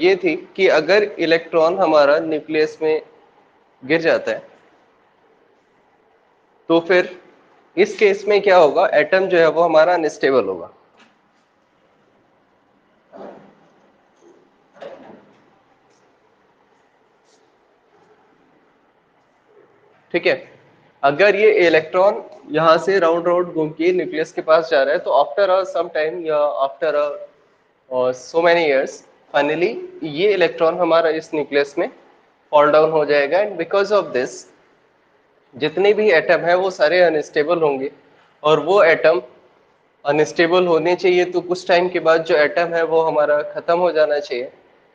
ये थी कि अगर इलेक्ट्रॉन हमारा न्यूक्लियस में गिर जाता है तो फिर इस केस में क्या होगा, एटम जो है वो हमारा अनस्टेबल होगा। ठीक है, अगर ये इलेक्ट्रॉन यहां से राउंड राउंड घूम के न्यूक्लियस के पास जा रहा है तो आफ्टर अ सम टाइम या after a so many years finally ये इलेक्ट्रॉन हमारा इस न्यूक्लियस में फॉल डाउन हो जाएगा। एंड बिकॉज ऑफ दिस जितने भी एटम है वो सारे अनस्टेबल होंगे, और वो एटम अनस्टेबल होने चाहिए तो कुछ टाइम के बाद जो एटम है वो हमारा खत्म हो जाना चाहिए,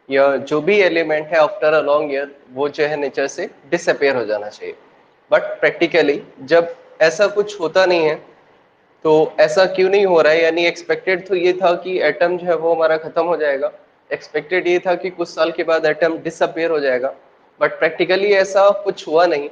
या जो भी एलिमेंट है आफ्टर अ लॉन्ग ईयर वो जो है नेचर से डिसअपेयर हो जाना चाहिए। बट प्रैक्टिकली जब ऐसा कुछ होता नहीं है तो ऐसा क्यों नहीं हो रहा है, यानी एक्सपेक्टेड तो ये था कि एटम जो है वो हमारा खत्म हो जाएगा, एक्सपेक्टेड ये था कि कुछ साल के बाद एटम डिसअपेयर हो जाएगा, बट प्रैक्टिकली ऐसा कुछ हुआ नहीं।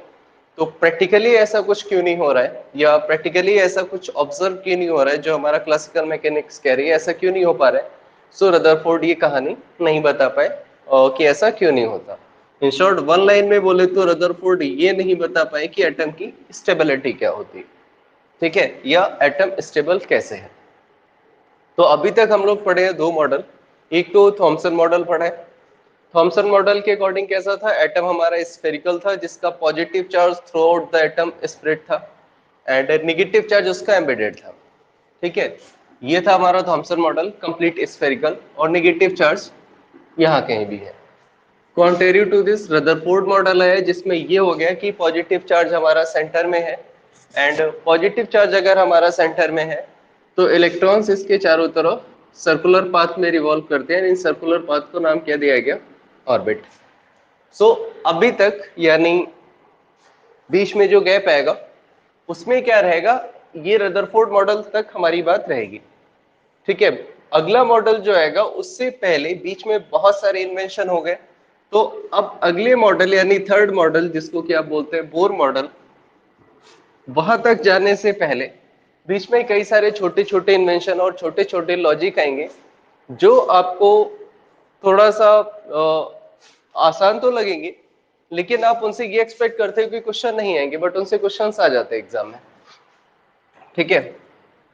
तो प्रैक्टिकली ऐसा कुछ क्यों नहीं हो रहा है, या प्रैक्टिकली ऐसा कुछ ऑब्जर्व क्यों नहीं हो रहा है जो हमारा क्लासिकल मैकेनिक्स कह रही है, ऐसा क्यों नहीं हो पा रहा है। सो रदरफोर्ड ये कहानी नहीं बता पाए कि ऐसा क्यों नहीं होता। इन शॉर्ट वन लाइन में बोले तो रदरफोर्ड ये नहीं बता पाए कि एटम की स्टेबिलिटी क्या होती है, ठीक है, या एटम स्टेबल कैसे है। तो अभी तक हम लोग पढ़े हैं दो मॉडल, एक तो थॉमसन मॉडल पढ़ा है। थॉमसन मॉडल के अकॉर्डिंग कैसा था, एटम हमारा स्फेरिकल था जिसका positive charge through out the atom spread था एंड नेगेटिव चार्ज उसका एम्बेडेड था। ठीक है, ये था हमारा थॉमसन मॉडल, कंप्लीट स्फेरिकल और नेगेटिव चार्ज यहाँ कहीं भी है। कॉन्टेरियो टू दिस रदरफोर्ड मॉडल है जिसमें ये हो गया कि पॉजिटिव चार्ज हमारा सेंटर में है, एंड पॉजिटिव चार्ज अगर हमारा सेंटर में है तो इलेक्ट्रॉन्स इसके चारों तरफ सर्कुलर पाथ में रिवॉल्व करते हैं। इन सर्कुलर पाथ को नाम क्या दिया गया, ऑर्बिट। सो अभी तक यानी बीच में जो गैप आएगा उसमें क्या रहेगा, ये रदरफोर्ड मॉडल तक हमारी बात रहेगी। ठीक है, अगला मॉडल जो आएगा उससे पहले बीच में बहुत सारे इन्वेंशन हो गए, तो अब अगले मॉडल यानी थर्ड मॉडल जिसको कि आप बोलते हैं बोर मॉडल, वहां तक जाने से पहले बीच में कई सारे छोटे छोटे इन्वेंशन और छोटे छोटे लॉजिक आएंगे जो आपको थोड़ा सा आसान तो लगेंगे, लेकिन आप उनसे ये एक्सपेक्ट करते हो कि क्वेश्चन नहीं आएंगे, बट उनसे क्वेश्चंस आ जाते हैं एग्जाम में। ठीक है,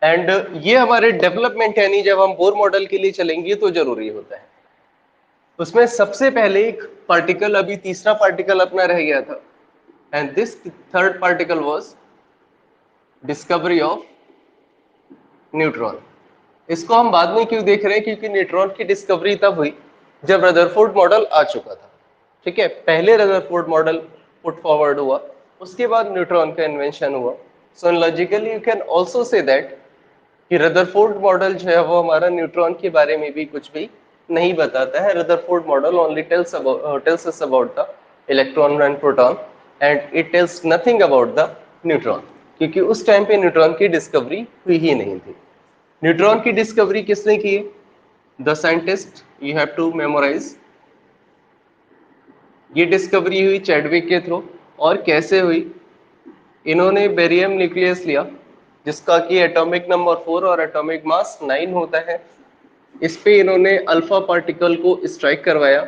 एंड ये हमारे डेवलपमेंट यानी जब हम बोर मॉडल के लिए चलेंगे तो जरूरी होता है। उसमें सबसे पहले एक पार्टिकल, अभी तीसरा पार्टिकल अपना रह गया था, and this third particle was discovery of neutron. इसको हम बाद में क्यों देख रहे हैं, क्योंकि न्यूट्रॉन की डिस्कवरी तब हुई जब रदरफोर्ड मॉडल आ चुका था। ठीक है, पहले रदरफोर्ड मॉडल पुट फॉरवर्ड हुआ, उसके बाद न्यूट्रॉन का इन्वेंशन हुआ। So logically you can also say that कि रदरफोर्ड मॉडल जो है वो हमारा न्यूट्रॉन के बारे में भी कुछ भी नहीं बताता है। Rutherford model only tells us about the electron and proton, and it tells nothing about the neutron, क्योंकि उस टाइम पे न्यूट्रॉन की डिस्कवरी हुई ही नहीं थी। न्यूट्रॉन की डिस्कवरी किसने की, the scientist, you have to memorise. ये डिस्कवरी हुई चैडविक के थ्रू। और कैसे हुई, इन्होंने बेरियम न्यूक्लियस लिया जिसका कि एटॉमिक नंबर 4 और एटॉमिक मास 9 होता है। इस पे इन्होंने अल्फा पार्टिकल को स्ट्राइक करवाया,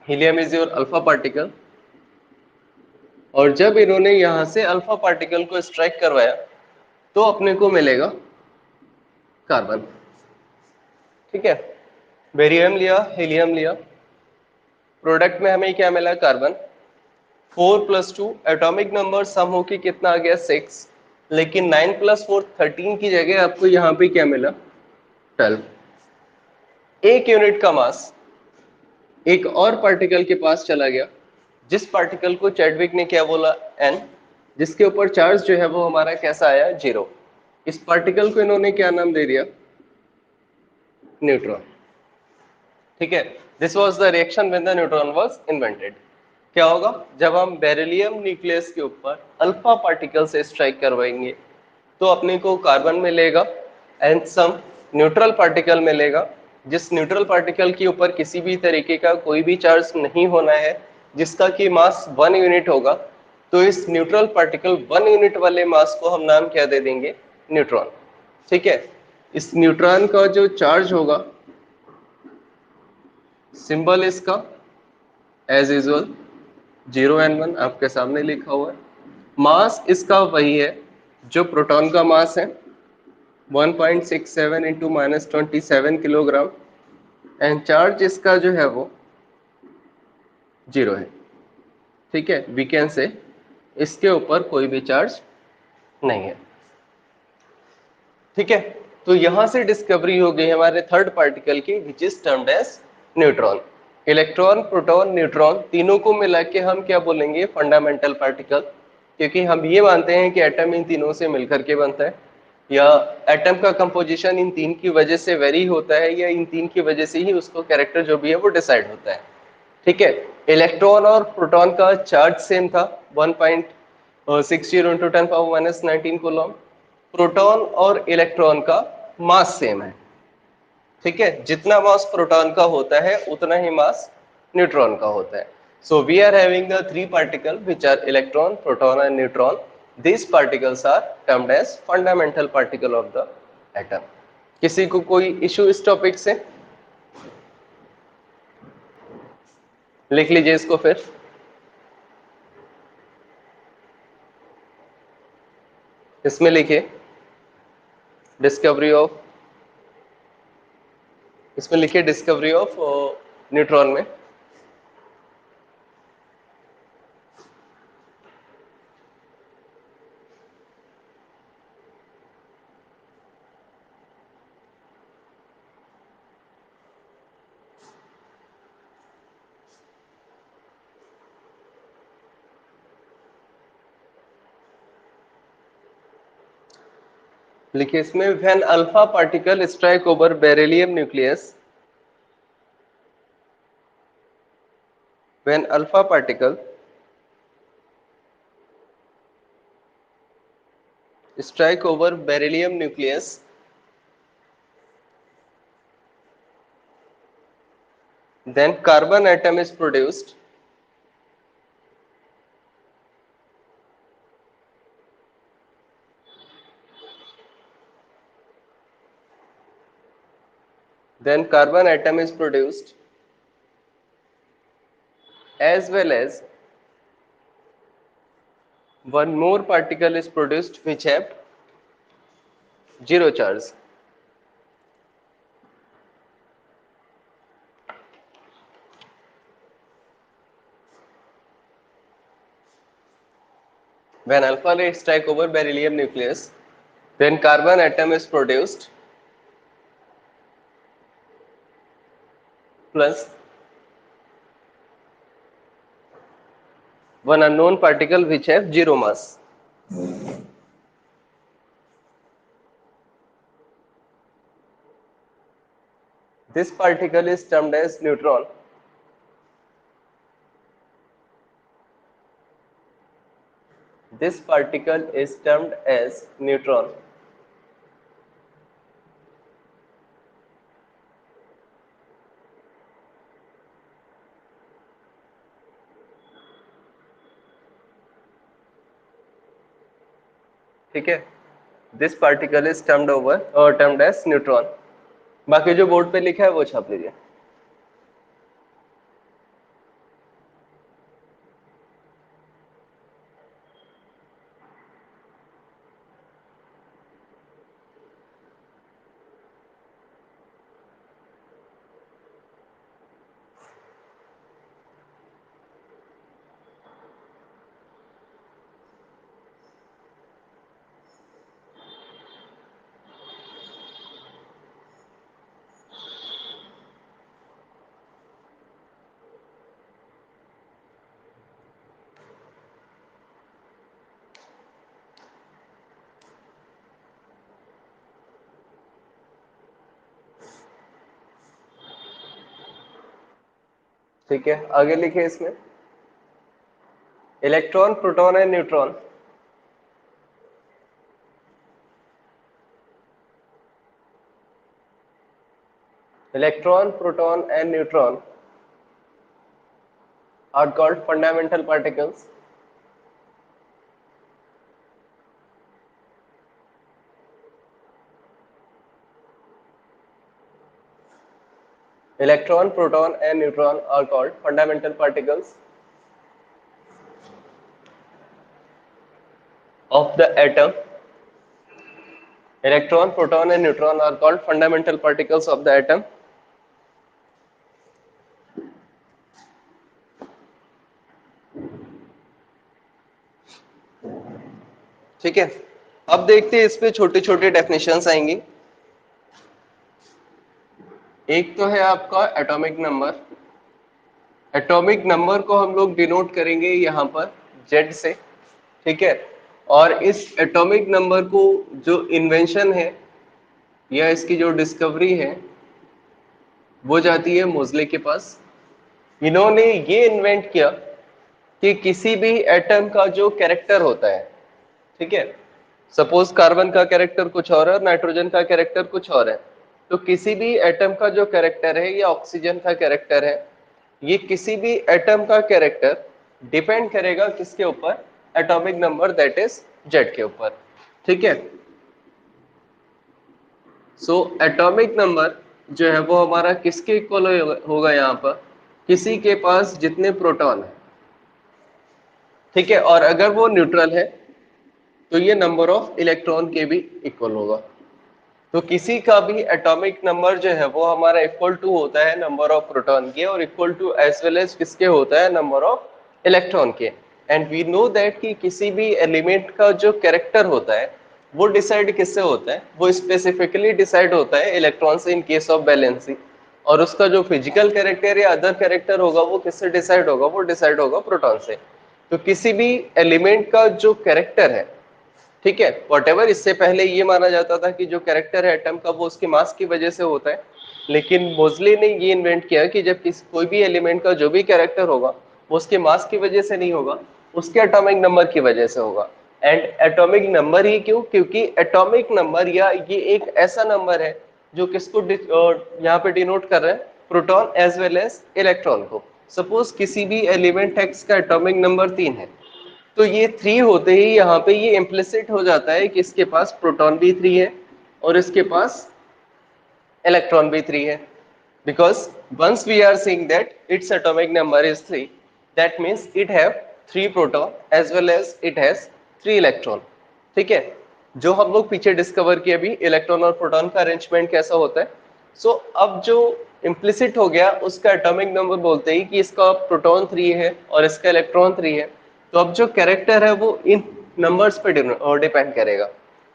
helium is your alpha particle. और जब इन्होंने यहां से अल्फा पार्टिकल को स्ट्राइक करवाया तो अपने को मिलेगा कार्बन। ठीक है, बेरियम लिया, हीलियम लिया, प्रोडक्ट में हमें क्या मिला, कार्बन। 4 + 2 एटॉमिक नंबर सम होके कितना आ गया, 6, लेकिन 9 + 4 13 की जगह आपको यहाँ पे क्या मिला, 12। एक यूनिट का मास एक और पार्टिकल के पास चला गया, जिस पार्टिकल को चैडविक ने क्या बोला, n, जिसके ऊपर चार्ज जो है वो हमारा कैसा आया, 0। इस पार्टिकल को इन्होंने क्या नाम दे दिया, न्यूट्रॉन। ठीक है, this was the reaction when the neutron was invented. क्या होगा, जब हम बेरिलियम न्यूक्लियस के ऊपर अल्फा पार्टिकल से स्ट्राइक करवाएंगे तो अपने को कार्बन मिलेगा एंड सम न्यूट्रल पार्टिकल मिलेगा, जिस न्यूट्रल पार्टिकल के ऊपर किसी भी तरीके का कोई भी चार्ज नहीं होना है, जिसका कि मास 1 यूनिट होगा। तो इस न्यूट्रल पार्टिकल 1 यूनिट वाले मास को हम नाम क्या दे देंगे, न्यूट्रॉन। ठीक है, इस न्यूट्रॉन का जो चार्ज होगा सिंबल इसका एज यूजुअल 0 n1 आपके सामने लिखा हुआ है। मास इसका वही है जो प्रोटॉन का मास है, 1.67 इंटू -27 किलोग्राम। एंड चार्ज इसका जो है वो 0 है। ठीक है, वी कैन से इसके ऊपर कोई भी चार्ज नहीं है। ठीक है, तो यहां से डिस्कवरी हो गई हमारे थर्ड पार्टिकल की, which is termed as neutron. Electron, proton, neutron तीनों को मिला के हम क्या बोलेंगे? Fundamental particle. क्योंकि हम ये मानते हैं कि एटम इन तीनों से मिलकर के बनता है, या एटम का कंपोजिशन इन तीन की वजह से वेरी होता है, या इन तीन की वजह से ही उसको कैरेक्टर जो भी है वो डिसाइड होता है। ठीक है, इलेक्ट्रॉन और प्रोटॉन का चार्ज सेम था, 1.60 इंटू 10⁻⁻19 कूलम। प्रोटॉन और इलेक्ट्रॉन का मास सेम है। ठीक है, जितना मास प्रोटॉन का होता है उतना ही मास न्यूट्रॉन का होता है। So we are having the three particle which are electron, proton and neutron. These particles are termed as fundamental particle of the atom. किसी को कोई इशू इस टॉपिक से? लिख लीजिए इसको फिर। इसमें लिखिए डिस्कवरी ऑफ, इसमें लिखिए डिस्कवरी ऑफ न्यूट्रॉन में। लिखिए इसमें, when alpha particle strike over beryllium nucleus, when alpha particle strike over beryllium nucleus, then carbon atom is produced. Then carbon atom is produced, as well as one more particle is produced which have zero charge. When alpha rays strike over beryllium nucleus, then carbon atom is produced plus one unknown particle which have zero mass. This particle is termed as neutron. This particle is termed as neutron. ठीक है, this particle is termed over और termed as neutron. बाकी जो board पे लिखा है वो छाप लीजिए। ठीक है, आगे लिखिए इसमें, electron, proton and neutron. Electron, proton and neutron are called fundamental particles. Electron, proton and neutron are called fundamental particles of the atom. Electron, proton and neutron are called fundamental particles of the atom. ठीक है, अब देखते हैं इस पे छोटे छोटे definitions आएंगी। एक तो है आपका एटॉमिक नंबर। एटॉमिक नंबर को हम लोग डिनोट करेंगे यहाँ पर जेड से, ठीक है। और इस एटॉमिक नंबर को जो इन्वेंशन है या इसकी जो डिस्कवरी है वो जाती है मोज़ले के पास। इन्होंने ये इन्वेंट किया कि किसी भी एटम का जो कैरेक्टर होता है, ठीक है, सपोज कार्बन का कैरेक्टर कुछ और है और नाइट्रोजन का कैरेक्टर कुछ और है, तो किसी भी एटम का जो कैरेक्टर है या ऑक्सीजन का कैरेक्टर है, ये किसी भी एटम का कैरेक्टर डिपेंड करेगा किसके ऊपर, atomic number that is Z के ऊपर, ठीक है। सो एटॉमिक नंबर जो है वो हमारा किसके इक्वल होगा यहाँ पर, किसी के पास जितने प्रोटॉन है, ठीक है। और अगर वो न्यूट्रल है तो ये नंबर ऑफ इलेक्ट्रॉन के भी इक्वल होगा। तो किसी का भी एटॉमिक नंबर जो है वो हमारा इक्वल टू होता है नंबर ऑफ प्रोटॉन के, और equal to as well as किसके होता है, नंबर ऑफ इलेक्ट्रॉन के। एंड वी नो दैट कि किसी भी एलिमेंट का जो कैरेक्टर होता है वो डिसाइड किससे होता है, वो स्पेसिफिकली डिसाइड होता है इलेक्ट्रॉन से इन केस ऑफ बैलेंसी। और उसका जो फिजिकल कैरेक्टर या अदर कैरेक्टर होगा वो किससे डिसाइड होगा, वो डिसाइड होगा प्रोटॉन से। तो किसी भी एलिमेंट का जो कैरेक्टर है, ठीक है, व्हाटएवर, इससे पहले ये माना जाता था कि जो कैरेक्टर है एटम का वो उसके मास की वजह से होता है, लेकिन मोज़ले ने ये इन्वेंट किया कि जब कोई भी एलिमेंट का जो भी कैरेक्टर होगा वो उसके मास की वजह से नहीं होगा, उसके एटॉमिक नंबर की वजह से होगा। एंड एटॉमिक नंबर ही क्यों, क्योंकि एटॉमिक नंबर या ये एक ऐसा नंबर है जो किसको यहाँ पे डिनोट कर रहा है, proton as well as electron को। सपोज किसी भी एलिमेंट एक्स का एटॉमिक नंबर 3 है, तो ये 3 होते ही यहाँ पे ये इम्प्लिसिट हो जाता है कि इसके पास प्रोटॉन भी 3 है और इसके पास इलेक्ट्रॉन भी 3 है। Because once we are seeing that its atomic number is 3, that means it have 3 proton as well as it has 3 electron, ठीक है। जो हम लोग पीछे डिस्कवर किए अभी इलेक्ट्रॉन और प्रोटॉन का अरेंजमेंट कैसा होता है। सो अब जो इम्प्लिसिट हो गया उसका एटॉमिक नंबर बोलते ही कि इसका प्रोटॉन 3 है और इसका इलेक्ट्रॉन 3 है, तो अब जो कैरेक्टर है वो इन नंबर्स पे डिपेंड करेगा।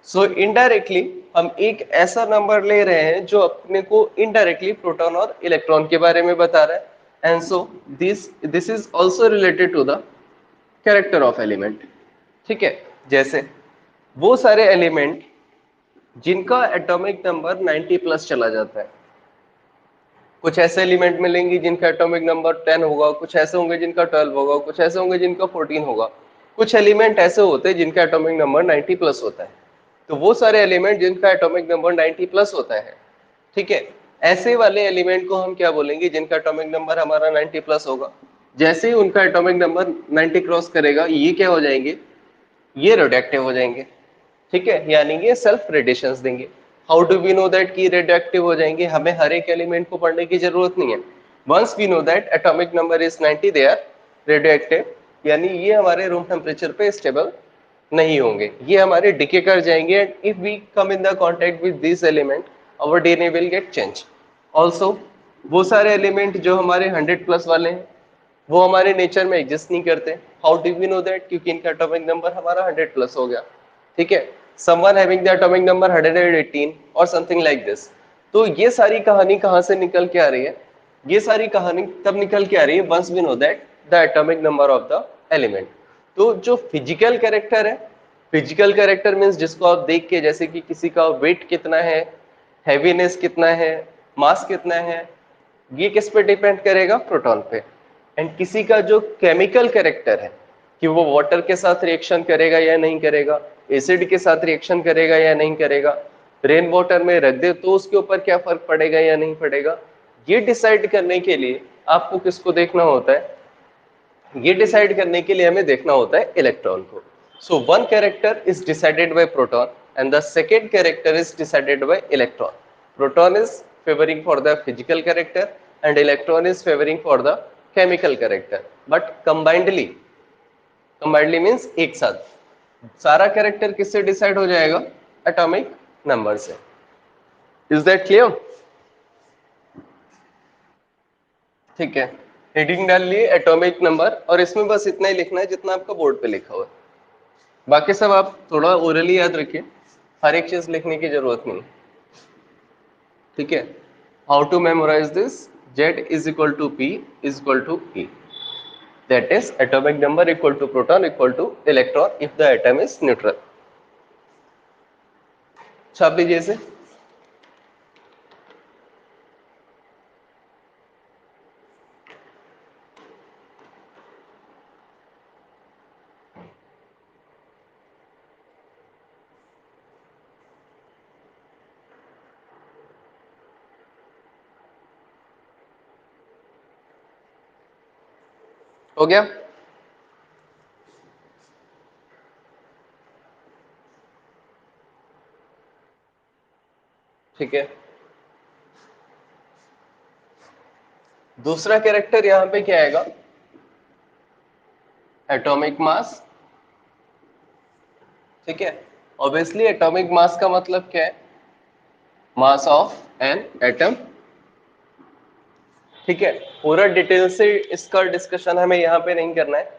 सो इनडायरेक्टली हम एक ऐसा नंबर ले रहे हैं जो अपने को इनडायरेक्टली प्रोटॉन और इलेक्ट्रॉन के बारे में बता रहा है। And so this is also related to the character of element, ठीक है। जैसे वो सारे एलिमेंट जिनका एटॉमिक नंबर 90 प्लस चला जाता है, कुछ ऐसे एलिमेंट मिलेंगे जिनका एटॉमिक नंबर 10 होगा, कुछ ऐसे होंगे जिनका 12 होगा, कुछ ऐसे होंगे जिनका 14 होगा, कुछ एलिमेंट ऐसे होते हैं जिनका एटॉमिक नंबर 90 प्लस होता है। तो वो सारे एलिमेंट जिनका एटॉमिक नंबर 90 प्लस होता है, ठीक है, ऐसे वाले एलिमेंट को हम क्या बोलेंगे, जिनका एटॉमिक नंबर हमारा 90 प्लस होगा। जैसे ही उनका एटॉमिक नंबर 90 क्रॉस करेगा ये क्या हो जाएंगे, ये रेडियोएक्टिव हो जाएंगे, ठीक है, यानी ये सेल्फ रेडिएशंस देंगे। How do we know that कि रेडियोएक्टिव हो जाएंगे, हमें हर एक एलिमेंट को पढ़ने की जरूरत नहीं है। Once we know that atomic number is 90 they are radioactive, यानी ये हमारे रूम टेम्परेचर पे स्टेबल नहीं होंगे, ये हमारे डिके कर जाएंगे। And if we come in the contact with this element our DNA will get change also. वो सारे एलिमेंट जो हमारे 100 प्लस वाले हैं वो हमारे नेचर में एग्जिस्ट नहीं करते। How do we know that, क्योंकि इनका एटॉमिक नंबर हमारा 100 प्लस हो गया, ठीक है। Someone having the atomic number 118 और समथिंग लाइक दिस। तो ये सारी कहानी कहाँ से निकल के आ रही है, ये सारी कहानी तब निकल के आ रही है once we know that the atomic number of the element. तो जो फिजिकल कैरेक्टर है, फिजिकल कैरेक्टर मीन्स जिसको आप देख के, जैसे कि किसी का वेट कितना है, हैवीनेस कितना है, मास कितना है, ये किस पे डिपेंड करेगा, प्रोटॉन पे। एंड किसी का जो केमिकल कैरेक्टर है कि वो वाटर के साथ रिएक्शन करेगा या नहीं करेगा, एसिड के साथ रिएक्शन करेगा या नहीं करेगा, रेन वाटर में रख दे तो उसके ऊपर क्या फर्क पड़ेगा या नहीं पड़ेगा, ये डिसाइड करने के लिए आपको किसको देखना होता है, ये डिसाइड करने के लिए हमें देखना होता है इलेक्ट्रॉन को। So one character is decided by proton and the second character is decided by electron. Proton is favouring for the physical character and electron is favoring for the chemical character. But combinedly means एक साथ सारा character किससे decide हो जाएगा? Atomic number से. Is that clear? ठीक है, heading डाल लिए एटॉमिक नंबर, और इसमें बस इतना ही लिखना है जितना आपका बोर्ड पे लिखा हुआ है. बाकी सब आप थोड़ा ओरली याद रखिए, हर एक चीज लिखने की जरूरत नहीं. ठीक है, how to memorize this? Z is equal to P is equal to E. That is atomic number equal to proton equal to electron if the atom is neutral. छाप लीजिए इसे. हो गया? ठीक है, दूसरा कैरेक्टर यहां पे क्या आएगा? Atomic mass. ठीक है, ऑब्वियसली एटॉमिक मास का मतलब क्या है? Mass of an atom. ठीक है, पूरा डिटेल से इसका डिस्कशन हमें यहाँ पे नहीं करना है,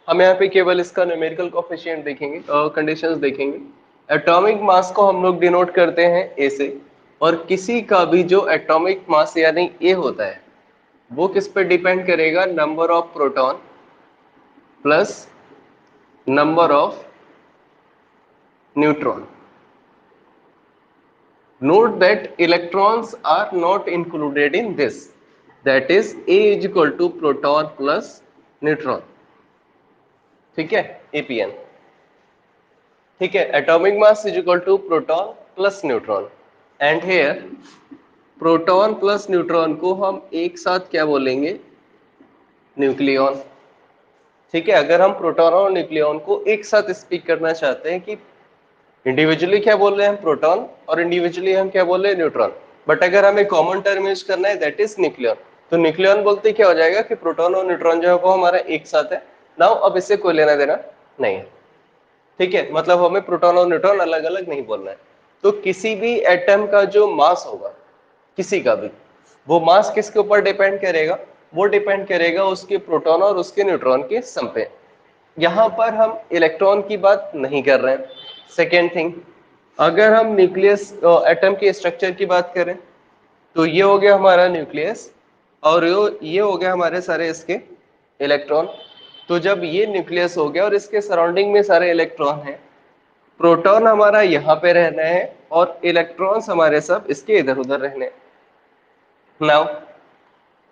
हम यहाँ पे केवल इसका न्यूमेरिकल कोफिशिएंट देखेंगे और कंडीशंस देखेंगे. एटॉमिक मास को हम लोग डिनोट करते हैं ए से, और किसी का भी जो एटॉमिक मास यानी ए होता है वो किस पे डिपेंड करेगा? Number of proton plus number of neutron. Note that electrons are not included in this. That is A is equal to proton plus neutron. ठीक है, APN. ठीक है, atomic mass is equal to proton plus neutron. And here proton plus neutron को हम एक साथ क्या बोलेंगे? न्यूक्लियन. ठीक है, अगर हम प्रोटॉन और न्यूक्लियन को एक साथ स्पीक करना चाहते हैं कि इंडिविजुअली क्या बोल रहे हैं हम? प्रोटॉन, और इंडिविजुअली हम क्या बोल रहे हैं? न्यूट्रॉन. बट अगर हमें कॉमन टर्म यूज करना है दैट इज न्यूक्लियन, तो न्यूक्लियन बोलते क्या हो जाएगा कि प्रोटॉन और न्यूट्रॉन जो है वो हमारा एक साथ है. नाउ अब इससे कोई लेना देना नहीं है. ठीक है, मतलब हमें प्रोटॉन और न्यूट्रॉन अलग अलग नहीं बोलना है. तो किसी भी एटम का जो मास होगा, किसी का भी, वो मास किसके ऊपर डिपेंड करेगा? वो डिपेंड करेगा उसके प्रोटॉन और उसके न्यूट्रॉन के सम पे. यहां पर हम इलेक्ट्रॉन की बात नहीं कर रहे हैं. सेकेंड थिंग, अगर हम न्यूक्लियस एटम के स्ट्रक्चर की बात करें तो ये हो गया हमारा न्यूक्लियस, और ये हो गया हमारे सारे इसके इलेक्ट्रॉन. तो जब ये न्यूक्लियस हो गया और इसके सराउंडिंग में सारे इलेक्ट्रॉन हैं, प्रोटॉन हमारा यहाँ पे रहना है और इलेक्ट्रॉन्स हमारे सब इसके इधर उधर रहने. नाउ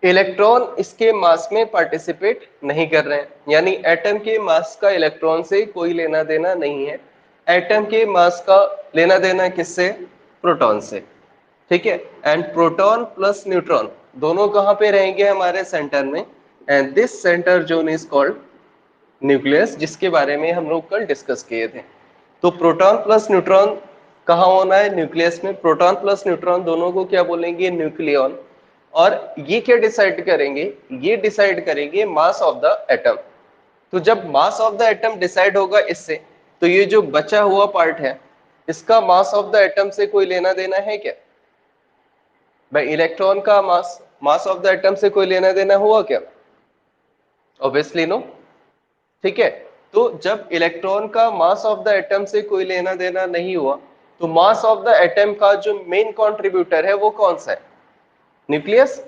इलेक्ट्रॉन इसके मास में पार्टिसिपेट नहीं कर रहे हैं, यानी एटम के मास का इलेक्ट्रॉन से कोई लेना देना नहीं है. एटम के मास का लेना देना किससे? प्रोटॉन से. ठीक है, एंड प्रोटॉन प्लस न्यूट्रॉन दोनों कहां पे रहेंगे? हमारे सेंटर में, and this centre zone is called nucleus, जिसके बारे में हम लोग कल डिस्कस किए थे. तो प्रोटॉन प्लस न्यूट्रॉन कहाँ होना है? न्यूक्लियस में. प्रोटॉन प्लस न्यूट्रॉन दोनों को क्या बोलेंगे? न्यूक्लियन. और ये क्या डिसाइड करेंगे? ये डिसाइड करेंगे मास ऑफ द एटम. तो जब मास ऑफ द एटम डिसाइड होगा इससे, तो ये जो बचा हुआ पार्ट है इसका मास ऑफ द एटम से कोई लेना देना है क्या? भाई इलेक्ट्रॉन का मास ऑफ द एटम से कोई लेना देना हुआ क्या? Obviously no. ठीक है, तो जब इलेक्ट्रॉन का मास ऑफ द एटम से कोई लेना देना नहीं हुआ, तो मास ऑफ द एटम का जो मेन कंट्रीब्यूटर है वो कौन सा है? न्यूक्लियस.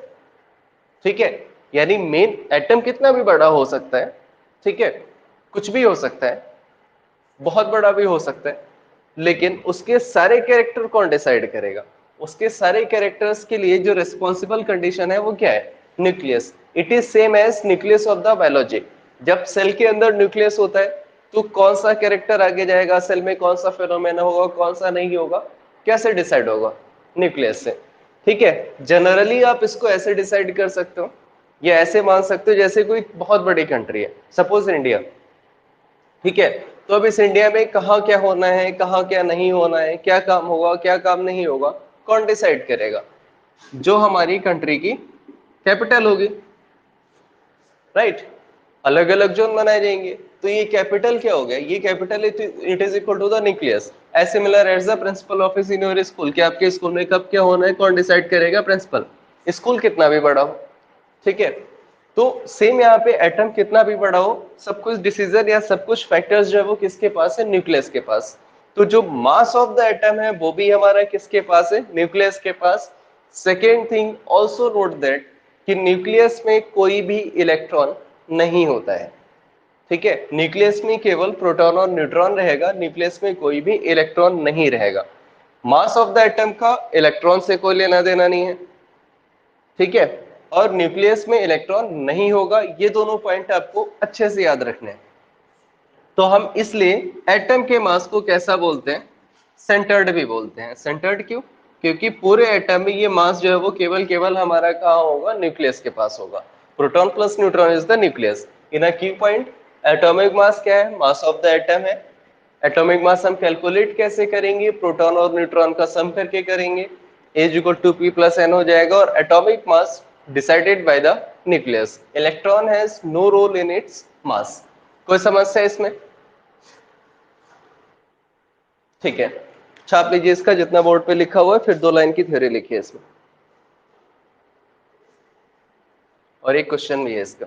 ठीक है, यानी मेन एटम कितना भी बड़ा हो सकता है. ठीक है, कुछ भी हो सकता है, बहुत बड़ा भी हो सकता है, लेकिन उसके सारे कैरेक्टर कौन डिसाइड करेगा? उसके सारे कैरेक्टर्स के लिए जो रिस्पॉन्सिबल कंडीशन है वो क्या है? Nucleus. It is same as nucleus of the biology. जब सेल के अंदर न्यूक्लियस होता है तो कौन सा कैरेक्टर आगे जाएगा सेल में, कौन सा फिनोमेना होगा, कौन सा नहीं होगा, कैसे डिसाइड होगा? न्यूक्लियस से. ठीक है, जनरली आप इसको ऐसे डिसाइड कर सकते हो या ऐसे मान सकते हो जैसे कोई बहुत बड़ी कंट्री है, सपोज इंडिया. ठीक है, तो अब इस इंडिया में कहाँ क्या होना है, कहाँ क्या नहीं होना है, क्या काम होगा, क्या काम नहीं होगा, कौन डिसाइड करेगा? जो हमारी कंट्री की कैपिटल होगी, राइट। अलग अलग जोन बनाए जाएंगे, तो ये कैपिटल क्या हो गया, ये capital it is equal to the nucleus. As similar as the principal office in your school, कि आपके स्कूल में कब क्या होना है, कौन डिसाइड करेगा, प्रिंसिपल। स्कूल कितना भी बड़ा हो, ठीक है। तो सेम यहाँ पे एटम कितना भी बड़ा हो, सब कुछ डिसीजन या सब कुछ फैक्टर्स जो है वो किसके पास है, न्यूक्लियस के पास। तो जो मास ऑफ द एटम है वो भी हमारा किसके पास है, न्यूक्लियस के पास। Second thing also note that कि न्यूक्लियस में कोई भी इलेक्ट्रॉन नहीं होता है, ठीक है। न्यूक्लियस में केवल प्रोटॉन और न्यूट्रॉन रहेगा, न्यूक्लियस में कोई भी इलेक्ट्रॉन नहीं रहेगा। मास ऑफ द एटम का इलेक्ट्रॉन से कोई लेना देना नहीं है, ठीक है। और न्यूक्लियस में इलेक्ट्रॉन नहीं होगा, ये दोनों पॉइंट आपको अच्छे से याद रखने हैं। तो हम इसलिए एटम के मास को कैसा बोलते हैं, सेंटर्ड भी बोलते हैं। सेंटर्ड क्यों, क्योंकि पूरे एटम में ये मास जो है वो केवल केवल हमारा कहाँ होगा, न्यूक्लियस के पास होगा। Proton plus neutron is the nucleus. In a key point, atomic mass क्या है, मास ऑफ द एटम है। एटॉमिक मास हम कैलकुलेट कैसे करेंगे, प्रोटॉन और न्यूट्रॉन का सम करके करेंगे, as equal to P plus N हो जाएगा। और atomic mass decided by the nucleus, electron has no role in its mass. कोई समस्या इसमें, ठीक है। छाप लीजिए इसका जितना बोर्ड पे लिखा हुआ है, फिर 2 लाइन की थ्योरी लिखिए इसमें, और एक क्वेश्चन भी है इसका।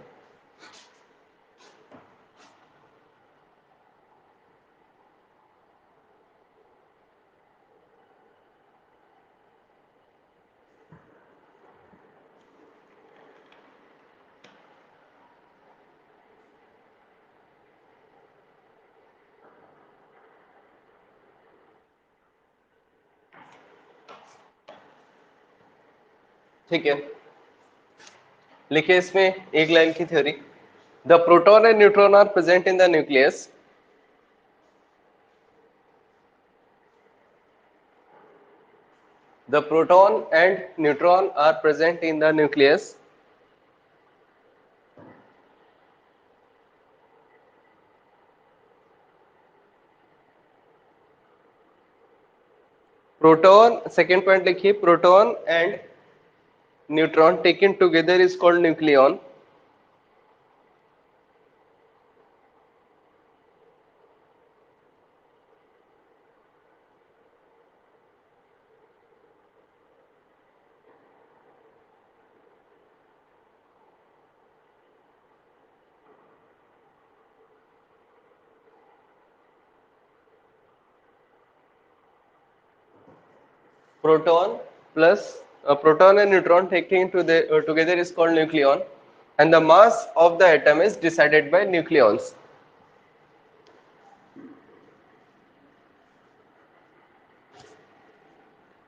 ठीक है, लिखिए इसमें 1 लाइन की theory. The proton and neutron are present in the nucleus. The proton and neutron are present in the nucleus. Proton, second point लिखिए, proton and neutron taken together is called nucleon. Proton plus proton and neutron taken together is called nucleon, and the mass of the atom is decided by nucleons.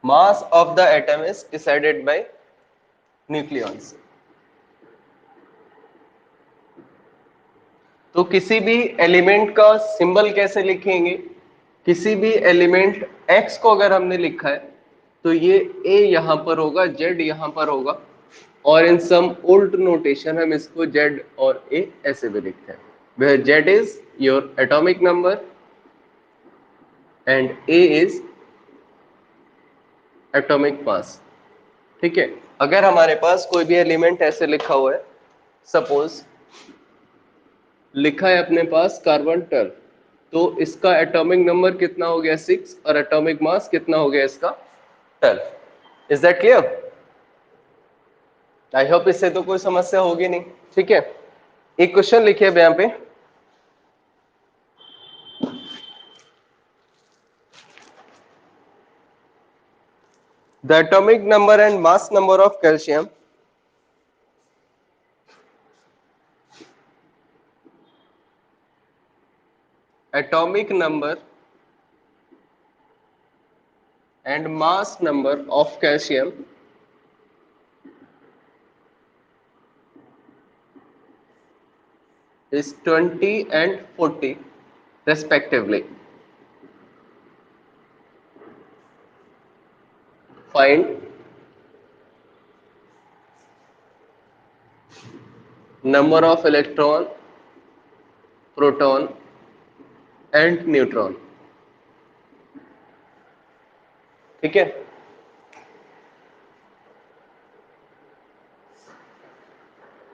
Mass of the atom is decided by nucleons. तो किसी भी element का symbol कैसे लिखेंगे, किसी भी element x को अगर हमने लिखा है तो ये a यहां पर होगा, z यहां पर होगा, और इन सम ओल्ड नोटेशन हम इसको z और a ऐसे भी लिखते हैं, where z is your atomic number and a is atomic mass, ठीक है। अगर हमारे पास कोई भी एलिमेंट ऐसे लिखा हुआ है, सपोज लिखा है अपने पास कार्बन 12, तो इसका एटॉमिक नंबर कितना हो गया 6, और एटॉमिक मास कितना हो गया इसका 12। Is that clear? I hope इससे तो कोई समस्या होगी नहीं, ठीक है। एक क्वेश्चन लिखिए अब यहाँ पे, the atomic number and mass number of calcium atomic number and mass number of calcium is 20 and 40 respectively. Find number of electron, proton and neutron, ठीक है।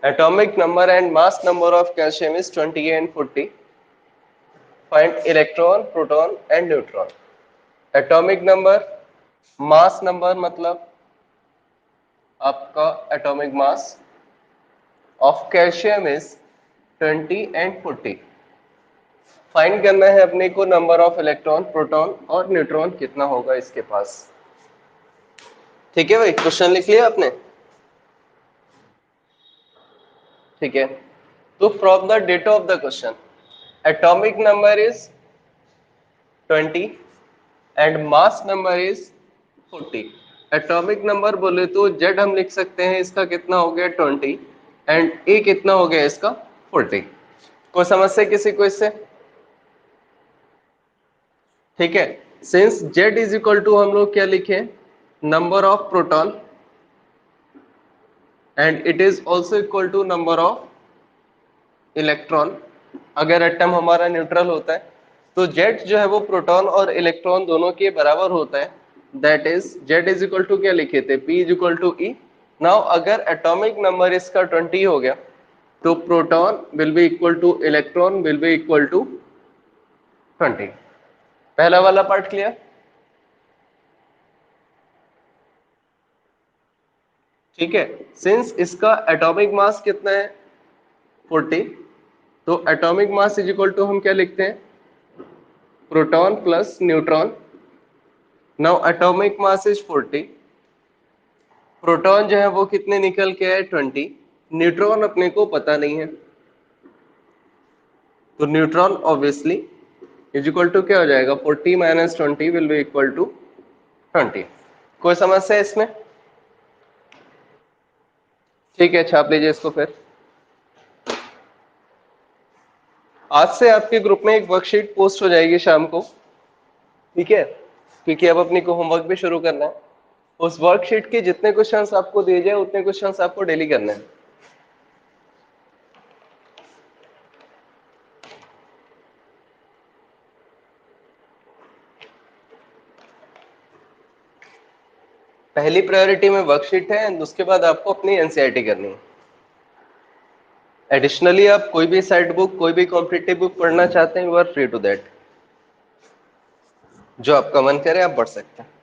atomic number and mass number of calcium is 20 and 40. Find electron, proton and neutron. Atomic number, mass number मतलब आपका atomic mass of calcium is 20 and 40. Find करना है अपने को number of electron, proton और neutron कितना होगा इसके पास. ठीक है भाई, क्वेश्चन लिख लिया आपने. ठीक है, तो from the data of the question, atomic number is 20 and mass number is 40. Atomic number बोले तो जेड हम लिख सकते हैं, इसका कितना हो गया 20 एंड ए कितना हो गया इसका 40. कोई समस्या किसी को इससे? ठीक है, since Z is equal to हम लोग क्या लिखे, number of proton and it is also equal to number of electron. अगर एटम हमारा न्यूट्रल होता है तो जेड जो है वो प्रोटॉन और इलेक्ट्रॉन दोनों के बराबर होता है. That is Z is equal to क्या लिखे थे, P is equal to E. Now अगर एटॉमिक नंबर इसका 20 हो गया तो proton will be equal to electron will be equal to 20. पहला वाला पार्ट क्लियर? ठीक है, सिंस इसका एटॉमिक मास कितना है 40, तो atomic mass is equal to हम क्या लिखते हैं, proton plus neutron. Now atomic mass is 40, proton जो है वो कितने निकल के आए 20, न्यूट्रॉन अपने को पता नहीं है, तो neutron obviously is equal to क्या हो जाएगा, 40 minus 20 will be equal to 20. कोई समस्या है इसमें? ठीक है, छाप लीजिए इसको फिर. आज से आपके ग्रुप में एक वर्कशीट पोस्ट हो जाएगी शाम को. ठीक है, क्योंकि अब अपने को होमवर्क भी शुरू करना है. उस वर्कशीट के जितने क्वेश्चंस आपको दिए जाए उतने क्वेश्चंस आपको डेली करने हैं. पहली प्रायोरिटी में वर्कशीट है एंड उसके बाद आपको अपनी एनसीईआरटी करनी है. एडिशनली आप कोई भी साइड बुक, कोई भी कॉम्पिटिटिव बुक पढ़ना चाहते हैं, you are free to that. जो आपका मन करे आप पढ़ सकते हैं.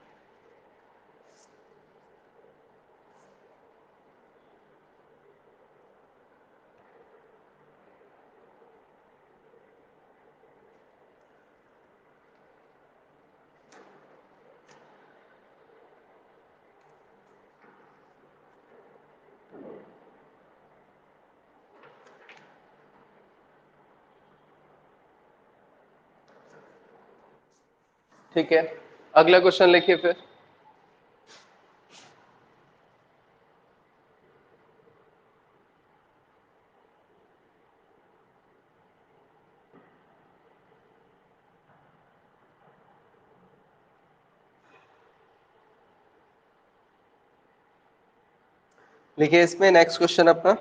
ठीक है, अगला क्वेश्चन लिखिए फिर. लिखिए इसमें नेक्स्ट क्वेश्चन अपना.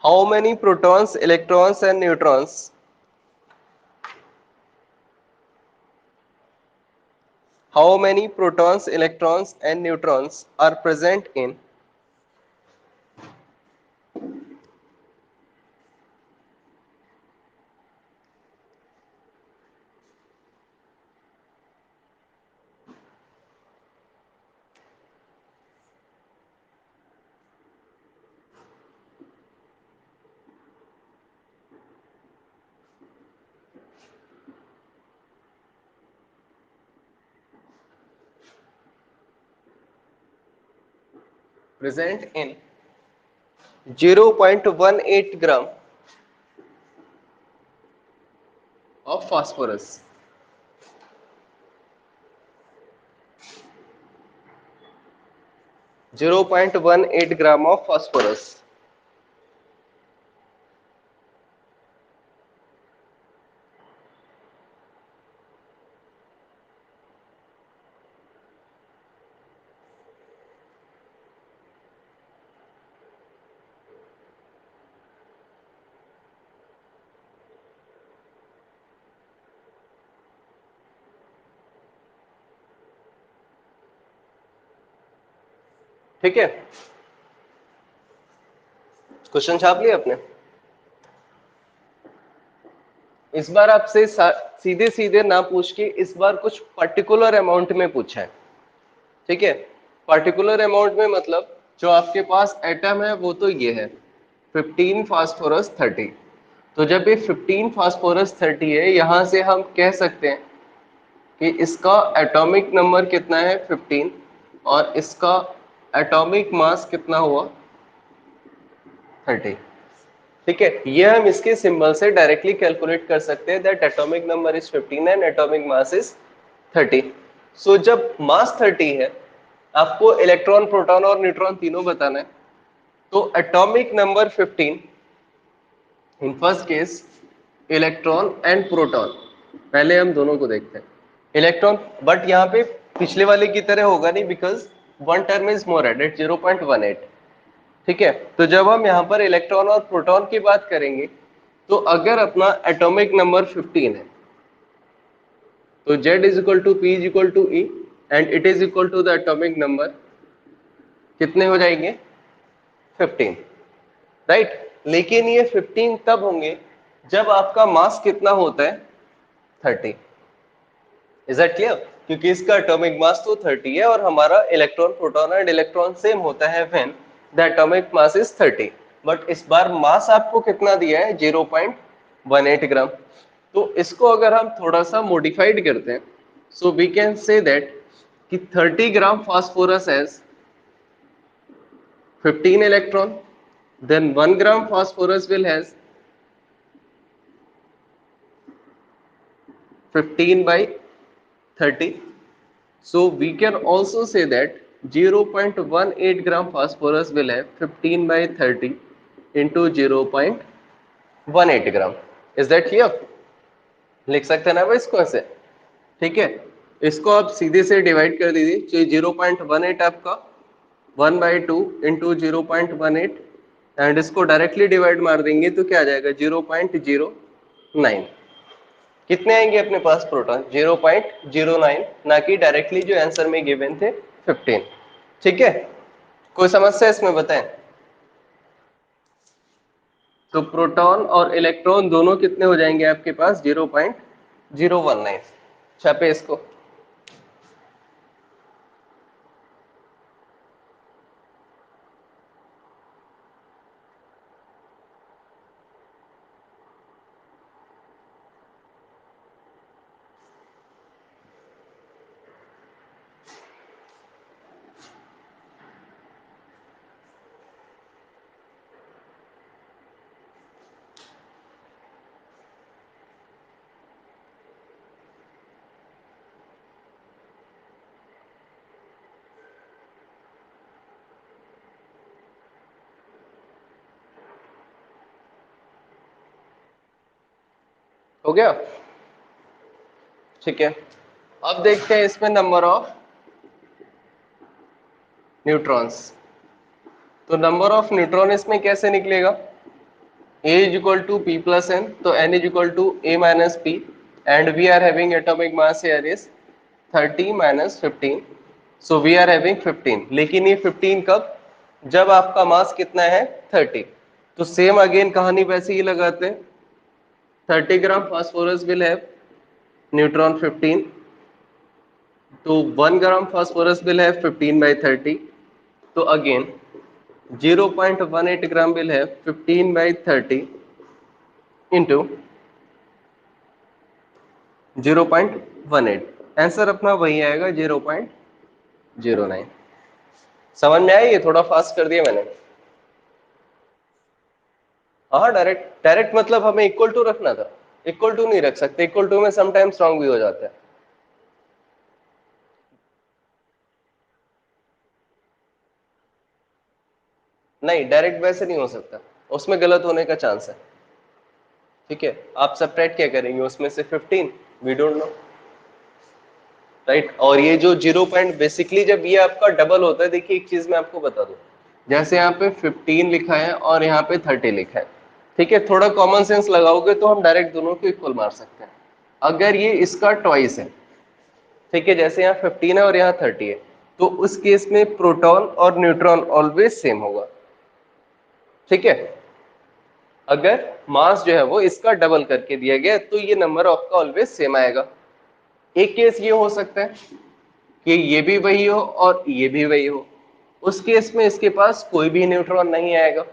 How many protons, electrons and neutrons, how many protons, electrons and neutrons are present in present in 0.18 gram of phosphorus. 0.18 gram of phosphorus. ठीक है, क्वेश्चन छाप लिया आपने। इस बार आपसे सीधे सीधे ना पूछ के इस बार कुछ पर्टिकुलर अमाउंट में पूछा है। ठीक है, पर्टिकुलर अमाउंट में मतलब जो आपके पास एटम है वो तो ये है 15 फास्फोरस 30। तो जब ये 15 फास्फोरस 30 है, यहां से हम कह सकते हैं कि इसका एटॉमिक नंबर कितना है 15 और इसका एटॉमिक मास कितना हुआ 30। ठीक है, ये हम इसके सिंबल से डायरेक्टली कैलकुलेट कर सकते हैं that atomic number is 15 and atomic mass is 30। सो जब मास 30 है, आपको इलेक्ट्रॉन प्रोटॉन और न्यूट्रॉन तीनों बताना है, तो atomic number 15 in first case electron and proton, पहले हम दोनों को देखते हैं। इलेक्ट्रॉन, बट यहाँ पे पिछले वाले की तरह होगा नहीं, because one term is more added 0.18। ठीक है, तो जब हम यहाँ पर इलेक्ट्रॉन और प्रोटॉन की बात करेंगे, तो अगर अपना एटॉमिक नंबर 15 है, तो Z is equal to P is equal to E and it is equal to the atomic number कितने हो जाएंगे 15, राइट। लेकिन ये 15 तब होंगे जब आपका मास कितना होता है 30। Is that clear? क्योंकि इसका एटॉमिक मास तो 30 है और हमारा electron proton and electron same होता है when the atomic mass is 30। But इस बार मास आपको कितना दिया है 0.18 ग्राम। तो इसको अगर हम थोड़ा सा मॉडिफाइड करते हैं, so we can say that कि 30 gram phosphorus has 15 electron, then 1 gram phosphorus will has 15 by 30. So we can also say that 0.18 gram phosphorus will have 15 by 30 into 0.18 gram. Is that clear? लिख सकते हैं ना भाई इसको ऐसे। ठीक है, इसको आप सीधे से डिवाइड कर दीजिए, तो 0.18 आपका 1 by 2 इंटू 0.18 एंड इसको डायरेक्टली डिवाइड मार देंगे तो क्या आ जाएगा 0.09। कितने आएंगे अपने पास प्रोटॉन 0.09, ना कि डायरेक्टली जो आंसर में गिवन थे 15। ठीक है, कोई समस्या इसमें बताएं। तो प्रोटॉन और इलेक्ट्रॉन दोनों कितने हो जाएंगे आपके पास 0.019। छापे इसको। हो गया? ठीक है, अब देखते हैं इसमें नंबर ऑफ न्यूट्रॉन्स। तो नंबर ऑफ न्यूट्रॉन इसमें कैसे निकलेगा, A is equal to P plus N, तो N is equal to A minus P and we are having atomic mass here is 30 minus 15, so we are having 15। लेकिन ये 15 कब, जब आपका मास कितना है 30। तो सेम अगेन कहानी वैसे ही लगाते हैं, 30 gram phosphorus will have neutron 15, तो 1 gram phosphorus will have 15 by 30, तो again 0.18 gram will have 15 by 30 into 0.18। Answer अपना वही आएगा 0.09। समझ में आया? ये थोड़ा फास्ट कर दिया मैंने। हाँ, डायरेक्ट डायरेक्ट मतलब हमें इक्वल टू रखना था, इक्वल टू नहीं रख सकते, इक्वल टू में समटाइम्स रॉन्ग भी हो जाता है। नहीं, डायरेक्ट वैसे नहीं हो सकता, उसमें गलत होने का चांस है। ठीक है, आप सबट्रैक्ट क्या करेंगे उसमें से 15, वी डोंट नो, राइट। और ये जो 0 पॉइंट बेसिकली जब ये आपका डबल होता है, देखिए एक चीज मैं आपको बता दूं, जैसे यहाँ पे 15 लिखा है और यहाँ पे 30 लिखा है, ठीक है, थोड़ा कॉमन सेंस लगाओगे तो हम डायरेक्ट दोनों को इक्वल मार सकते हैं। अगर ये इसका ट्वाइस है, ठीक है, जैसे यहाँ 15 है और यहाँ 30 है, तो उस केस में प्रोटॉन और न्यूट्रॉन ऑलवेज सेम होगा। ठीक है, अगर मास जो है वो इसका डबल करके दिया गया तो ये नंबर आपका ऑलवेज सेम आएगा। एक केस ये हो सकता है कि ये भी वही हो और ये भी वही हो, उस केस में इसके पास कोई भी न्यूट्रॉन नहीं आएगा।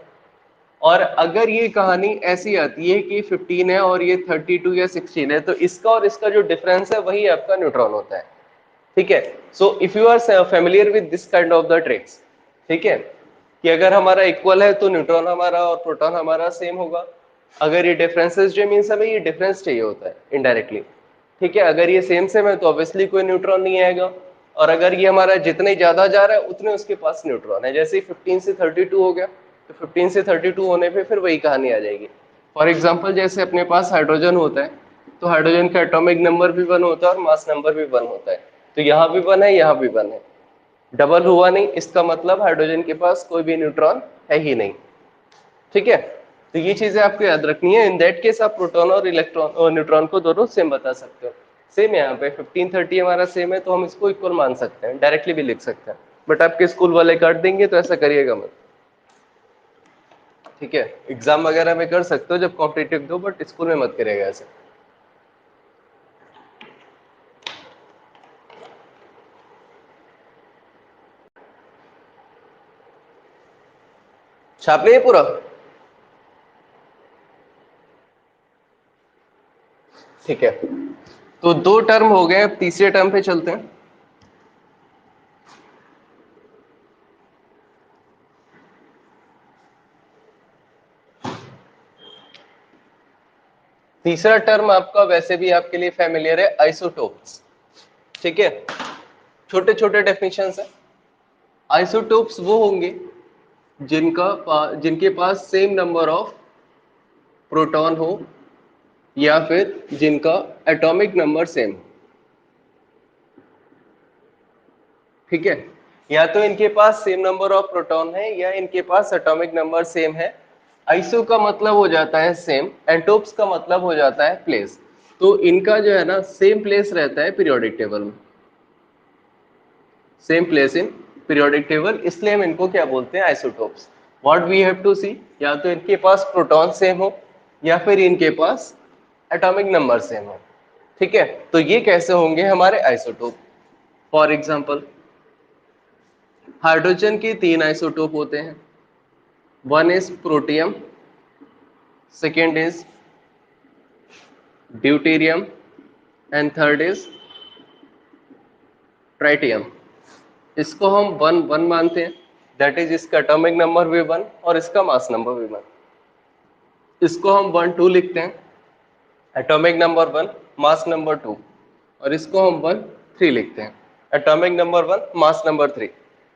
और अगर ये कहानी ऐसी आती है कि 15 है और ये 32 या 16 है, तो इसका और इसका जो डिफरेंस है वही आपका न्यूट्रॉन होता है। ठीक है, so if you are familiar with this kind of the tricks, ठीक है, कि अगर हमारा इक्वल है तो न्यूट्रॉन हमारा और प्रोटॉन हमारा सेम होगा। अगर ये डिफरेंसेस जो मीन्स हमें ये डिफरेंस चाहिए होता है इनडायरेक्टली। ठीक है, अगर ये सेम सेम है तो ऑब्वियसली कोई न्यूट्रॉन नहीं आएगा, और अगर ये हमारा जितने ज्यादा जा रहा है उतने उसके पास न्यूट्रॉन है। जैसे 15 से 32 हो गया तो 15 से 32 होने पे फिर वही कहानी आ जाएगी। फॉर एग्जाम्पल जैसे अपने पास हाइड्रोजन होता है, तो हाइड्रोजन का एटॉमिक नंबर भी 1 होता है और मास नंबर भी 1 होता है। तो यहाँ भी 1 है, यहाँ भी 1 है, डबल हुआ नहीं, इसका मतलब हाइड्रोजन के पास कोई भी न्यूट्रॉन है ही नहीं। ठीक है, तो ये चीजें आपको याद रखनी है। इन दैट केस आप प्रोटॉन और इलेक्ट्रॉन और न्यूट्रॉन को दोनों सेम बता सकते हो। सेम यहाँ पे 1530 हमारा सेम है तो हम इसको इक्वल मान सकते हैं, डायरेक्टली भी लिख सकते हैं, बट आपके स्कूल वाले काट देंगे तो ऐसा करिएगा मत। ठीक है, एग्जाम वगैरह में कर सकते हो जब कॉम्पिटिटिव दो, बट स्कूल में मत करिएगा ऐसे। छाप नहीं है पूरा? ठीक है, तो 2 टर्म हो गए, अब तीसरे टर्म पे चलते हैं। तीसरा टर्म आपका वैसे भी आपके लिए फेमिलियर है, आइसोटोप्स। ठीक है, छोटे छोटे डेफिनेशंस है। आइसोटोप्स वो होंगे जिनके पास सेम नंबर ऑफ प्रोटॉन हो या फिर जिनका एटॉमिक नंबर सेम। ठीक है, या तो इनके पास सेम नंबर ऑफ प्रोटॉन है या इनके पास एटॉमिक नंबर सेम है। आइसो का मतलब हो जाता है सेम, एंटोप्स का मतलब हो जाता है प्लेस। तो इनका जो है ना सेम प्लेस रहता है पीरियोडिक टेबल में, same place in periodic table, इसलिए हम इनको क्या बोलते हैं, isotopes. What we have to see, या तो इनके पास प्रोटॉन सेम हो या फिर इनके पास एटॉमिक नंबर सेम हो। ठीक है, तो ये कैसे होंगे हमारे आइसोटोप? फॉर एग्जांपल हाइड्रोजन के 3 आइसोटोप होते हैं। One is protium, second is deuterium and third is tritium. इसको हम 1 1 मानते हैं, दैट इज इसका एटॉमिक नंबर भी 1 और इसका मास नंबर भी 1। इसको हम 1 2 लिखते हैं, एटॉमिक नंबर 1 मास नंबर 2, और इसको हम 1 3 लिखते हैं, एटॉमिक नंबर 1 मास नंबर 3।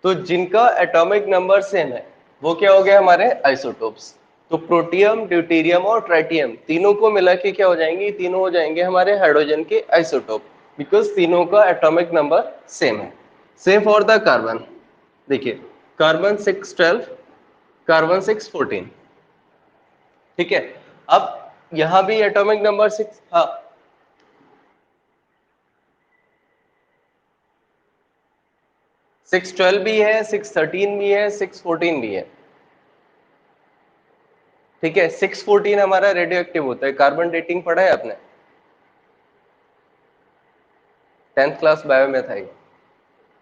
तो जिनका एटॉमिक नंबर सेम है वो क्या हो गया, हमारे आइसोटोप्स। तो प्रोटियम, ड्यूटेरियम और ट्राइटियम तीनों को मिला के क्या हो जाएंगे, तीनों हो जाएंगे हमारे हाइड्रोजन के आइसोटोप, बिकॉज तीनों का एटॉमिक नंबर सेम है। सेम फॉर द कार्बन, देखिए कार्बन 6 12, कार्बन 6 14। ठीक है, अब यहां भी एटॉमिक नंबर 6, हाँ 6 12 भी है, 6 13 भी है, 6 14 भी है। ठीक है, 6 14 हमारा रेडियो एक्टिव होता है। कार्बन डेटिंग पढ़ा है आपने? 10th क्लास बायो में था ये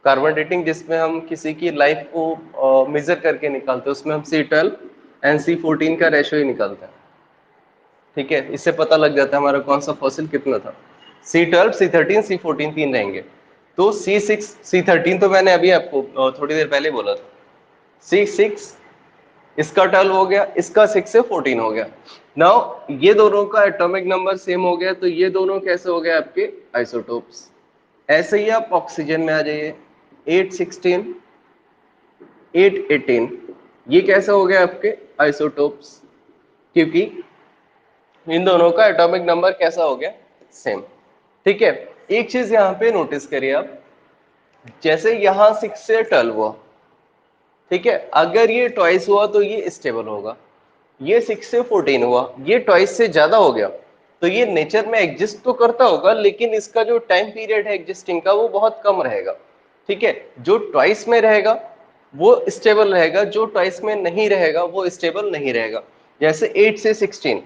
कार्बन डेटिंग, जिसमें हम किसी की लाइफ को मेजर करके निकालते हैं, उसमें हम C12 एंड C14 का रेशियो ही निकालते हैं। ठीक है, इससे पता लग जाता है हमारा कौन सा फॉसिल कितना था। C12 C13 C14 तीन रहेंगे। तो C6 C13 तो मैंने अभी आपको थोड़ी देर पहले बोला था। C6 इसका 12 हो गया, इसका 6 से 14 हो गया। नाउ ये दोनों का एटॉमिक नंबर सेम हो गया, तो ये दोनों कैसे हो गए आपके आइसोटोप्स। ऐसे ही आप ऑक्सीजन में आ जाइए, 8 16 8 18, ये कैसे हो गए आपके आइसोटोप्स, क्योंकि इन दोनों का एटॉमिक नंबर कैसा हो गया, सेम। ठीक है, एक चीज यहां पे नोटिस करिए आप, जैसे यहां 6 से 12 हुआ, ठीक है, अगर ये ट्वाइस हुआ तो ये स्टेबल होगा। ये 6 से 14 हुआ, ये ट्वाइस से ज्यादा हो गया, तो ये नेचर में एग्जिस्ट तो करता होगा लेकिन इसका जो टाइम पीरियड है एग्जिस्टिंग का वो बहुत कम रहेगा। ठीक है, जो ट्वाइस में रहेगा वो स्टेबल रहेगा, जो ट्वाइस में नहीं रहेगा वो स्टेबल नहीं रहेगा। जैसे 8 से 16,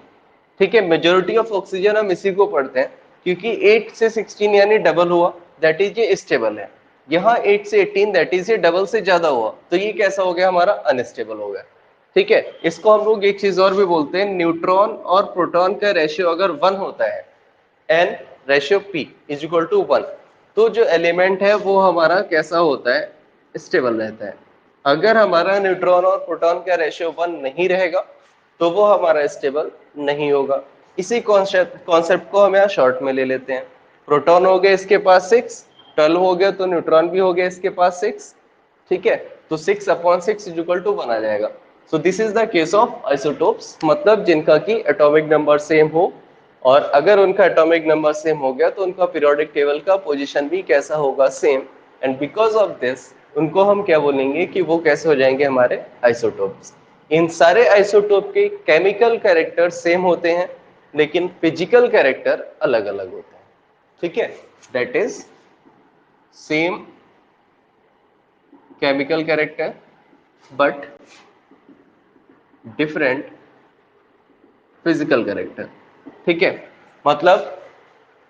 ठीक है, मेजोरिटी ऑफ ऑक्सीजन हम इसी को पढ़ते हैं, क्योंकि 8 से 16 यानी डबल हुआ, दैट इज ये स्टेबल है। यहाँ 8 से 18 दैट इज ये डबल से ज्यादा हुआ, तो ये कैसा हो गया, हमारा अनस्टेबल हो गया। ठीक है, इसको हम लोग एक चीज और भी बोलते हैं, न्यूट्रॉन और प्रोटॉन का रेशियो अगर 1 होता है, N ratio P is equal to 1, तो जो एलिमेंट है वो हमारा कैसा होता है, स्टेबल रहता है। अगर हमारा न्यूट्रॉन और प्रोटॉन का रेशियो 1 नहीं रहेगा तो वो हमारा स्टेबल नहीं होगा। इसी कॉन्सेप्ट कॉन्सेप्ट को हम यहाँ शॉर्ट में ले लेते हैं। प्रोटॉन हो गया इसके पास 6, 12 हो गया, तो न्यूट्रॉन भी हो गया इसके पास 6, ठीक है, तो 6/6 इज इक्वल टू 1 आ जाएगा। सो this is the case of isotopes, मतलब जिनका की एटॉमिक नंबर सेम हो, और अगर उनका एटॉमिक नंबर सेम हो गया तो उनका पीरियोडिक टेबल का पोजीशन भी कैसा होगा, same. And because of this उनको हम क्या बोलेंगे कि वो कैसे हो जाएंगे, हमारे आइसोटोप्स। इन सारे आइसोटोप के केमिकल कैरेक्टर सेम होते हैं, लेकिन फिजिकल कैरेक्टर अलग अलग होते हैं। ठीक है, that is same chemical character but different physical character. ठीक है, मतलब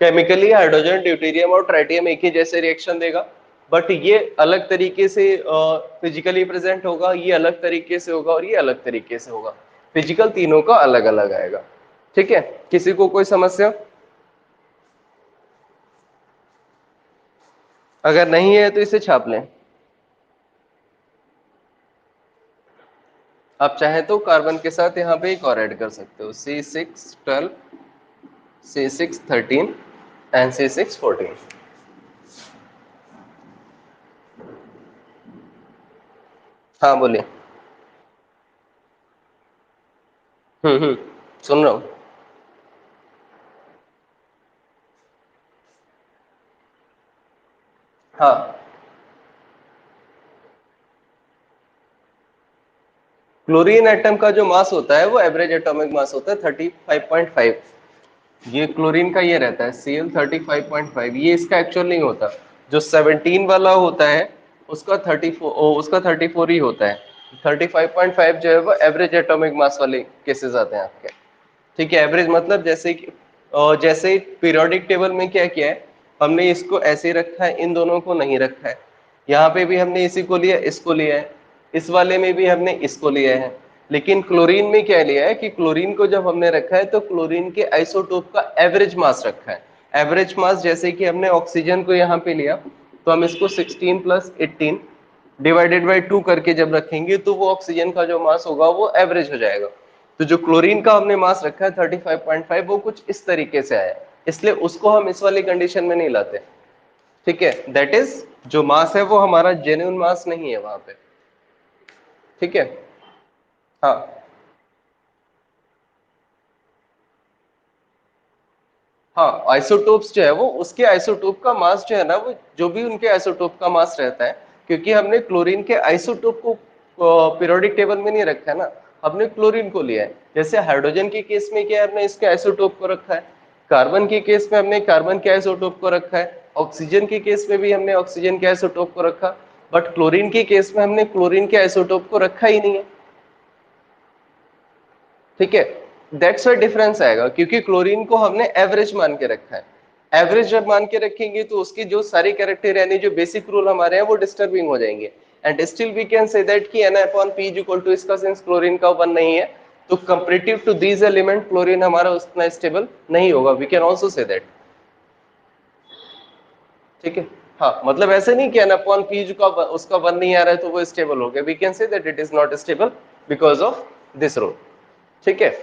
केमिकली हाइड्रोजन, ड्यूटेरियम और ट्राइटियम एक ही जैसे रिएक्शन देगा, बट ये अलग तरीके से फिजिकली प्रेजेंट होगा, ये अलग तरीके से होगा, और ये अलग तरीके से होगा। फिजिकल तीनों का अलग अलग आएगा। ठीक है, किसी को कोई समस्या? अगर नहीं है तो इसे छाप लें। आप चाहें तो कार्बन के साथ यहाँ पे एक और ऐड कर सकते हो, C612, C613 एंड C614। हाँ बोलिए। हम्म, सुन रहा हूँ। हाँ, क्लोरीन एटम का जो मास होता है वो एवरेज एटॉमिक मास होता है 35.5। ये क्लोरीन का ये रहता है Cl 35.5, ये इसका एक्चुअल नहीं होता। जो 17 वाला होता है उसका 34, उसका 34 ही होता है। 35.5 जो है वो एवरेज एटॉमिक मास वाले केसेस आते हैं आपके। ठीक है, एवरेज मतलब जैसे कि जैसे पीरियोडिक टेबल में क्या किया है, हमने इसको ऐसे रखा है, इन दोनों को नहीं रखा है। यहाँ पे भी हमने इसी को लिया, इसको लिया है, इस वाले में भी हमने इसको लिया है। लेकिन क्लोरीन में क्या लिया है कि क्लोरीन को जब हमने रखा है तो क्लोरीन के आइसोटोप का एवरेज मास रखा है। एवरेज मास जैसे कि हमने ऑक्सीजन को यहाँ पे लिया, तो हम इसको 16 + 18 डिवाइडेड बाई 2 करके जब रखेंगे तो वो ऑक्सीजन का जो मास होगा वो एवरेज हो जाएगा। तो जो क्लोरीन का हमने मास रखा है 35.5, वो कुछ इस तरीके से आया, इसलिए उसको हम इस वाली कंडीशन में नहीं लाते। ठीक है, दैट इज जो मास है वो हमारा जेन्युइन मास नहीं है वहां पे। ठीक है। हाँ, हाँ, आइसोटोप्स जो है वो उसके आइसोटोप का मास जो है ना, वो जो भी उनके आइसोटोप का मास रहता है, क्योंकि हमने क्लोरीन के आइसोटोप को पीरियोडिक टेबल में नहीं रखा है ना, हमने क्लोरीन को लिया है। जैसे हाइड्रोजन के केस में क्या है, हमने इसके आइसोटोप को रखा है। कार्बन के केस में हमने कार्बन के आइसोटोप को रखा है। ऑक्सीजन के केस में भी हमने ऑक्सीजन के आइसोटोप को रखा, बट क्लोरीन के केस में हमने क्लोरीन के आइसोटोप को रखा ही नहीं है। ठीक है, दैट्स वाई डिफरेंस आएगा, क्योंकि क्लोरीन को हमने एवरेज मान के रखा है। एवरेज जब मान के रखेंगे तो उसकी जो सारी कैरेक्टर यानी जो बेसिक रूल हमारे हैं वो डिस्टर्बिंग हो जाएंगे। And still we can say that कि Na/P इज इक्वल टू, इसका सेंस क्लोरीन का 1 नहीं है, तो comparative to these element chlorine हमारा उतना स्टेबल नहीं होगा, we can also say that. ठीक है, हाँ, मतलब ऐसे नहीं कि Na/P का उसका 1 नहीं आ रहा है तो वो स्टेबल हो गया, we can say that it is not stable because of this rule. ठीक है।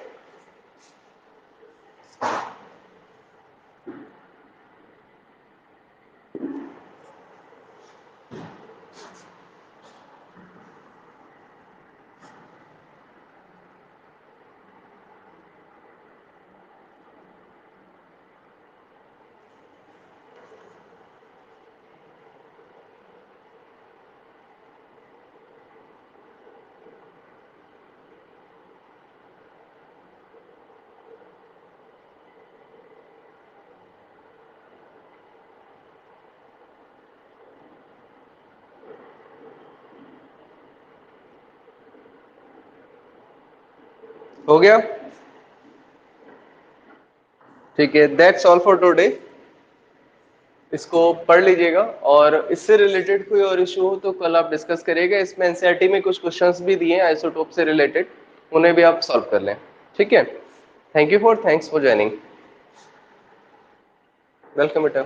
हो गया? ठीक है, दैट्स ऑल फॉर टुडे। इसको पढ़ लीजिएगा, और इससे रिलेटेड कोई और इशू हो तो कल आप डिस्कस करिएगा। इसमें एनसीईआरटी में कुछ क्वेश्चंस भी दिए हैं आइसोटोप से रिलेटेड, उन्हें भी आप सॉल्व कर लें। ठीक है, थैंक्स फॉर ज्वाइनिंग। वेलकम बेटा।